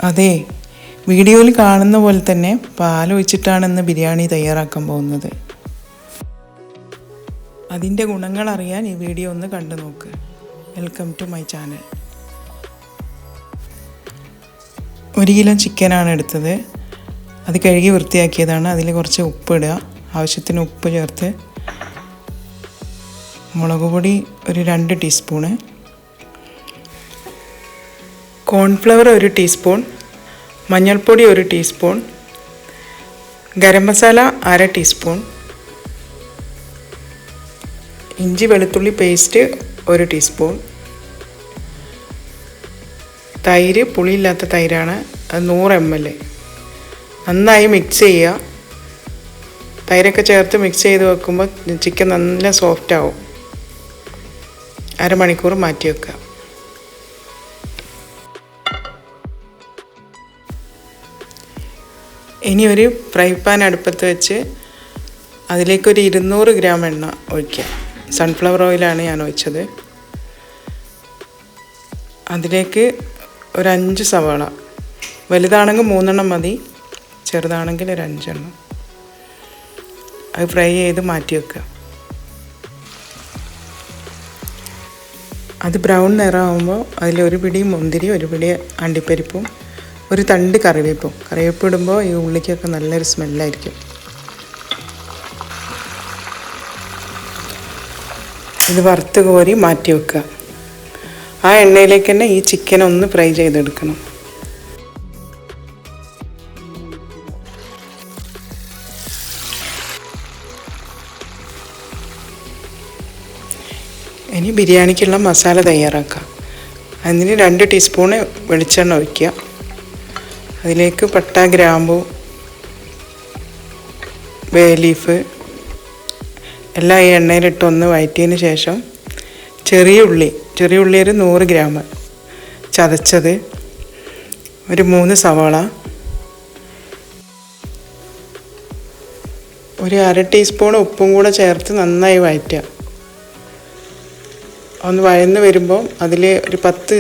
അതെ, വീഡിയോയിൽ കാണുന്ന പോലെ തന്നെ പാലൊഴിച്ചിട്ടാണ് ബിരിയാണി തയ്യാറാക്കാൻ പോകുന്നത്. അതിൻ്റെ ഗുണങ്ങൾ അറിയാൻ ഈ വീഡിയോ ഒന്ന് കണ്ടു നോക്ക്. Welcome to my channel. 1 kilo ചിക്കനാണ് എടുത്തത്. അത് കഴുകി വൃത്തിയാക്കിയതാണ്. അതിൽ കുറച്ച് ഉപ്പിടുക, ആവശ്യത്തിന് ഉപ്പ് ചേർത്ത്. മുളക് പൊടി ഒരു 2 ടീസ്പൂണ്, കോൺഫ്ലവർ 1 ടീസ്പൂൺ, മഞ്ഞൾപ്പൊടി 1 ടീസ്പൂൺ, ഗരം മസാല 1/2 ടീസ്പൂൺ, ഇഞ്ചി വെളുത്തുള്ളി പേസ്റ്റ് 1 ടീസ്പൂൺ, തൈര്, പുളിയില്ലാത്ത തൈരാണ്, അത് 100 ml. നന്നായി മിക്സ് ചെയ്യുക. തൈരൊക്കെ ചേർത്ത് മിക്സ് ചെയ്ത് വെക്കുമ്പോൾ ചിക്കൻ നല്ല സോഫ്റ്റ് ആവും. 1/2 മണിക്കൂർ മാറ്റി വെക്കുക. ഇനി ഒരു ഫ്രൈ പാൻ അടുപ്പത്ത് വെച്ച് അതിലേക്കൊരു 200 ഗ്രാം എണ്ണ ഒഴിക്കുക. സൺഫ്ലവർ ഓയിലാണ് ഞാൻ ഒഴിച്ചത്. അതിലേക്ക് ഒരു 5 സവാള, വലുതാണെങ്കിൽ 3 എണ്ണം മതി, ചെറുതാണെങ്കിൽ ഒരു 5 എണ്ണം. അത് ഫ്രൈ ചെയ്ത് മാറ്റി വെക്കുക. അത് ബ്രൗൺ നിറമാകുമ്പോൾ അതിലൊരു പിടി മുന്തിരി, ഒരു പിടി അണ്ടിപ്പരിപ്പും, ഒരു തണ്ട് കറിവേപ്പും. കറിവേപ്പ് ഇടുമ്പോൾ ഈ ഉള്ളിക്കൊക്കെ നല്ലൊരു സ്മെല്ലായിരിക്കും. ഇത് വറുത്ത് കോരി മാറ്റി വെക്കുക. ആ എണ്ണയിലേക്ക് തന്നെ ഈ ചിക്കൻ ഒന്ന് ഫ്രൈ ചെയ്തെടുക്കണം. ഇനി ബിരിയാണിക്കുള്ള മസാല തയ്യാറാക്കാം. അതിന് 2 ടീസ്പൂണ് വെളിച്ചെണ്ണ ഒഴിക്കുക. അതിലേക്ക് പട്ട, ഗ്രാമ്പു, ബേ ലീഫ് എല്ലാം ഈ എണ്ണയിലിട്ട് ഒന്ന് വഴറ്റിയതിന് ശേഷം ചെറിയ ഉള്ളി ഒരു 100 ഗ്രാം ചതച്ചത്, ഒരു 3 സവാള, ഒരു 1/2 ടീസ്പൂൺ ഉപ്പും കൂടെ ചേർത്ത് നന്നായി വഴറ്റുക. ഒന്ന് വഴന്ന് വരുമ്പോൾ അതിൽ ഒരു 10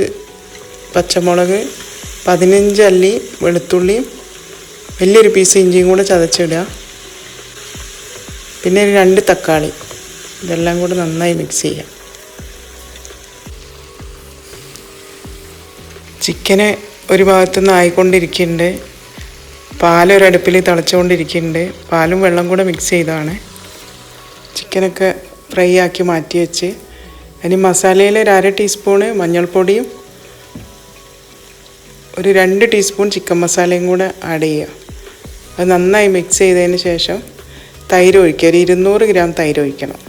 പച്ചമുളക്, 15 അല്ലി വെളുത്തുള്ളിയും വലിയൊരു പീസ് ഇഞ്ചിയും കൂടെ ചതച്ചിടുക. പിന്നെ ഒരു 2 തക്കാളി. ഇതെല്ലാം കൂടെ നന്നായി മിക്സ് ചെയ്യാം. ചിക്കന് ഒരു ഭാഗത്തുനിന്ന് ആയിക്കൊണ്ടിരിക്കുന്നുണ്ട്. പാലൊരടുപ്പിൽ തിളച്ചുകൊണ്ടിരിക്കുന്നുണ്ട്. പാലും വെള്ളം കൂടെ മിക്സ് ചെയ്തതാണ്. ചിക്കനൊക്കെ ഫ്രൈ ആക്കി മാറ്റി വെച്ച് അതിന് മസാലയിൽ ഒരു 1/2 ടീസ്പൂണ് മഞ്ഞൾപ്പൊടിയും ഒരു 2 ടീസ്പൂൺ ചിക്കൻ മസാലയും കൂടെ ആഡ് ചെയ്യുക. അത് നന്നായി മിക്സ് ചെയ്തതിന് ശേഷം തൈര് ഒഴിക്കുക. ഒരു 200 ഗ്രാം തൈര് ഒഴിക്കണം.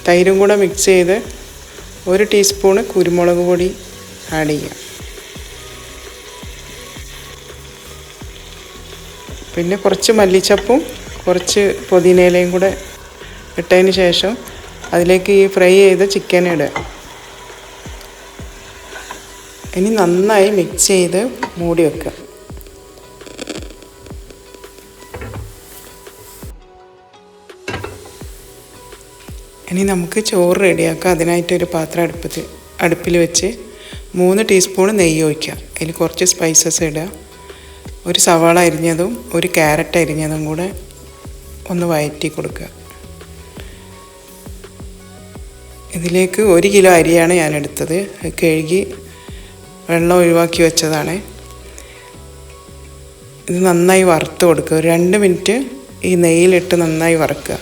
തൈരും കൂടെ മിക്സ് ചെയ്ത് 1 ടീസ്പൂണ് കുരുമുളക് പൊടി ആഡ് ചെയ്യുക. പിന്നെ കുറച്ച് മല്ലിച്ചപ്പും കുറച്ച് പുതിനയിലയും കൂടെ ഇട്ടതിന് ശേഷം അതിലേക്ക് ഈ ഫ്രൈ ചെയ്ത ചിക്കൻ ഇടുക. ഇനി നന്നായി മിക്സ് ചെയ്ത് മൂടി വെക്കുക. ഇനി നമുക്ക് ചോറ് റെഡിയാക്കാം. അതിനായിട്ടൊരു പാത്രം അടുപ്പിൽ വെച്ച് 3 ടീസ്പൂൺ നെയ്യ് ഒഴിക്കുക. അതിൽ കുറച്ച് സ്പൈസസ് ഇടുക. ഒരു സവാള അരിഞ്ഞതും ഒരു ക്യാരറ്റ് അരിഞ്ഞതും കൂടെ ഒന്ന് വഴറ്റി കൊടുക്കുക. ഇതിലേക്ക് 1 കിലോ അരിയാണ് ഞാൻ എടുത്തത്. കഴുകി വെള്ളം ഒഴിവാക്കി വെച്ചതാണ്. ഇത് നന്നായി വറുത്ത് കൊടുക്കുക. ഒരു 2 മിനിറ്റ് ഈ നെയ്യിലിട്ട് നന്നായി വറുക്കുക.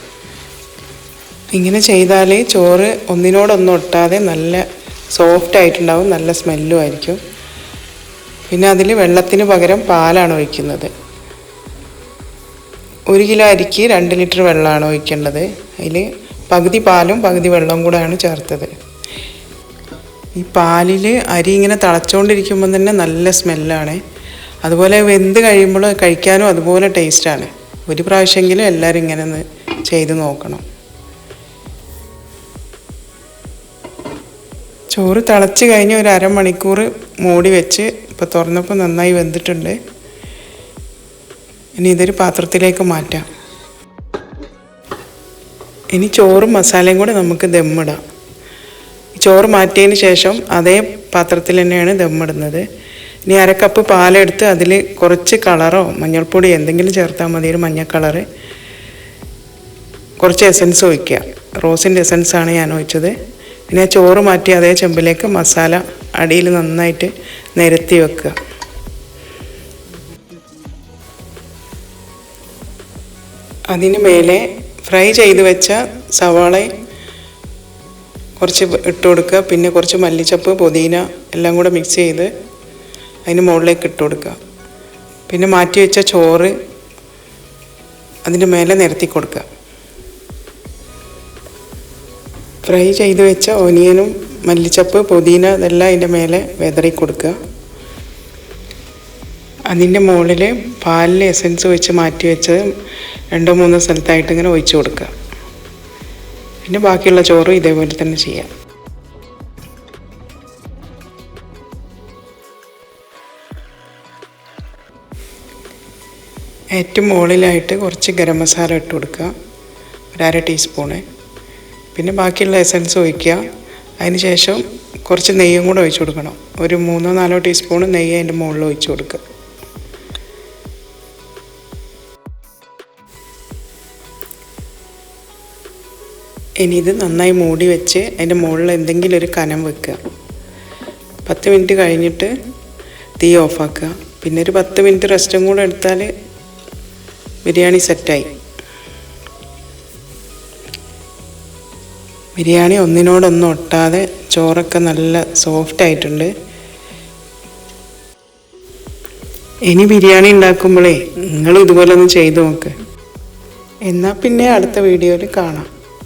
ഇങ്ങനെ ചെയ്താൽ ചോറ് ഒന്നിനോടൊന്നും ഒട്ടാതെ നല്ല സോഫ്റ്റ് ആയിട്ടുണ്ടാവും, നല്ല സ്മെല്ലും ആയിരിക്കും. പിന്നെ അതിൽ വെള്ളത്തിന് പകരം പാലാണ് ഒഴിക്കുന്നത്. 1 കിലോ അരിക്ക് 2 ലിറ്റർ വെള്ളമാണ് ഒഴിക്കേണ്ടത്. അതിൽ പകുതി പാലും പകുതി വെള്ളവും കൂടെയാണ് ചേർത്തത്. ഈ പാലിൽ അരി ഇങ്ങനെ തിളച്ചുകൊണ്ടിരിക്കുമ്പോൾ തന്നെ നല്ല സ്മെല്ലാണ്. അതുപോലെ വെന്ത് കഴിയുമ്പോൾ കഴിക്കാനും അതുപോലെ ടേസ്റ്റാണ്. ഒരു പ്രാവശ്യമെങ്കിലും എല്ലാവരും ഇങ്ങനെ ഒന്ന് ചെയ്ത് നോക്കണം. ചോറ് തിളച്ച് കഴിഞ്ഞ് ഒരു 1/2 മണിക്കൂർ മൂടി വെച്ച് ഇപ്പോൾ തുറന്നപ്പോൾ നന്നായി വെന്തിട്ടുണ്ട്. ഇനി ഇതൊരു പാത്രത്തിലേക്ക് മാറ്റാം. ഇനി ചോറും മസാലയും കൂടെ നമുക്ക് ദമ്മിടാം. ചോറ് മാറ്റിയതിന് ശേഷം അതേ പാത്രത്തിൽ തന്നെയാണ് ദമ്മിടുന്നത്. ഇനി 1/2 കപ്പ് പാലെടുത്ത് അതിൽ കുറച്ച് കളറോ മഞ്ഞൾപ്പൊടി എന്തെങ്കിലും ചേർത്താൽ മതി, ഒരു മഞ്ഞ കളറ്. കുറച്ച് എസൻസ് ഒഴിക്കുക. റോസിൻ്റെ എസൻസാണ് ഞാൻ ഒഴിച്ചത്. പിന്നെ ചോറ് മാറ്റി അതേ ചെമ്പിലേക്ക് മസാല അടിയിൽ നന്നായിട്ട് നിരത്തി വെക്കുക. അതിന് മേലെ ഫ്രൈ ചെയ്ത് വെച്ച സവാള കുറച്ച് ഇട്ട് കൊടുക്കുക. പിന്നെ കുറച്ച് മല്ലിച്ചപ്പ്, പുതിന എല്ലാം കൂടെ മിക്സ് ചെയ്ത് അതിന് മുകളിലേക്ക് ഇട്ട് കൊടുക്കുക. പിന്നെ മാറ്റി വെച്ച ചോറ് അതിൻ്റെ മേലെ നിരത്തി കൊടുക്കുക. ഫ്രൈ ചെയ്ത് വെച്ച ഓനിയനും മല്ലിച്ചപ്പ്, പുതിന ഇതെല്ലാം അതിൻ്റെ മേലെ വിതറി കൊടുക്കുക. അതിൻ്റെ മുകളിൽ പാലിൽ എസൻസ് വെച്ച് മാറ്റി വെച്ചത് 2-3 സ്ഥലത്തായിട്ട് ഇങ്ങനെ ഒഴിച്ച് കൊടുക്കുക. പിന്നെ ബാക്കിയുള്ള ചോറും ഇതേപോലെ തന്നെ ചെയ്യാം. ഏറ്റവും മുകളിലായിട്ട് കുറച്ച് ഗരം മസാല ഇട്ട് കൊടുക്കുക, 1/2 ടീസ്പൂണ്. പിന്നെ ബാക്കിയുള്ള എസൻസ് ഒഴിക്കുക. അതിന് ശേഷം കുറച്ച് നെയ്യും കൂടെ ഒഴിച്ച് കൊടുക്കണം. ഒരു 3-4 ടീസ്പൂൺ നെയ്യ് അതിൻ്റെ മുകളിൽ ഒഴിച്ച് കൊടുക്കുക. ഇനി ഇത് നന്നായി മൂടി വെച്ച് അതിൻ്റെ മുകളിൽ എന്തെങ്കിലും ഒരു കനം വെക്കുക. 10 മിനിറ്റ് കഴിഞ്ഞിട്ട് തീ ഓഫാക്കുക. പിന്നെ ഒരു 10 മിനിറ്റ് റെസ്റ്റും കൂടെ എടുത്താൽ ബിരിയാണി സെറ്റായി. ബിരിയാണി ഒന്നിനോടൊന്നും ഒട്ടാതെ ചോറൊക്കെ നല്ല സോഫ്റ്റ് ആയിട്ടുണ്ട്. ഇനി ബിരിയാണി ഉണ്ടാക്കുമ്പോഴേ നിങ്ങൾ ഇതുപോലെ ഒന്ന് ചെയ്ത് നോക്ക്. എന്നാൽ പിന്നെ അടുത്ത വീഡിയോയിൽ കാണാം.